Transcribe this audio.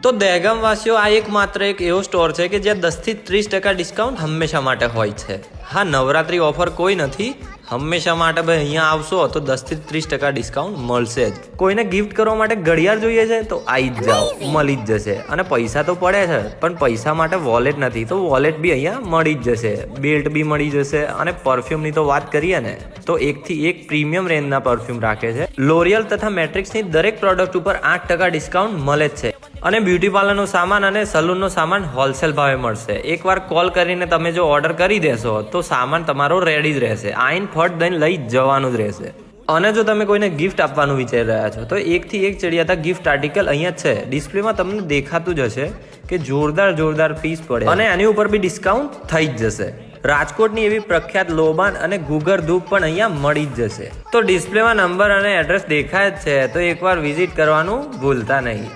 તો દહેગામ વાસીઓ આ એકમાત્ર એક એવો સ્ટોર છે કે જ્યાં 10 થી 30% ડિસ્કાઉન્ટ હંમેશા માટે હોય છે. હા, નવરાત્રી ઓફર કોઈ નથી, હંમેશા માટે ભાઈ અહીંયા આવશો તો 10 થી 30% ડિસ્કાઉન્ટ મળશે જ. કોઈને ગિફ્ટ કરવા માટે ઘડિયાળ જોઈએ છે તો આવી જ જાઓ, મળી જ જશે. અને પૈસા તો પડે છે પણ પૈસા માટે વોલેટ નથી, તો વોલેટ બી અહીંયા મળી જ જશે, બેલ્ટ બી મળી જશે. અને પરફ્યુમની તો વાત કરીએ ને તો 1 થી 1 પ્રીમિયમ રેન્જના પરફ્યુમ રાખે છે. લોરિયલ તથા મેટ્રિક્સની દરેક પ્રોડક્ટ ઉપર 8% ડિસ્કાઉન્ટ મળે જ છે. અને બ્યુટી પાર્લરનો સામાન અને સલૂનનો સામાન હોલસેલ ભાવે મળશે. એકવાર કોલ કરીને તમે જો ઓર્ડર કરી દેશો તો સામાન તમારો રેડી જ રહેશે, આઈન ફટ દઈને લઈ જવાનું જ રહેશે. અને જો તમે કોઈને ગિફ્ટ આપવાનું વિચારી રહ્યા છો તો 1 થી 1 ચડિયાતા ગિફ્ટ આર્ટિકલ અહીંયા છે. ડિસ્પ્લેમાં તમને દેખાતું જ હશે કે જોરદાર પીસ પડે અને એની ઉપર બી ડિસ્કાઉન્ટ થઈ જ જશે. રાજકોટની એવી પ્રખ્યાત લોબાન અને ગુગર ધૂપ પણ અહીંયા મળી જ જશે. તો ડિસ્પ્લેમાં નંબર અને એડ્રેસ દેખાય જ છે, તો એકવાર વિઝિટ કરવાનું ભૂલતા નહીં.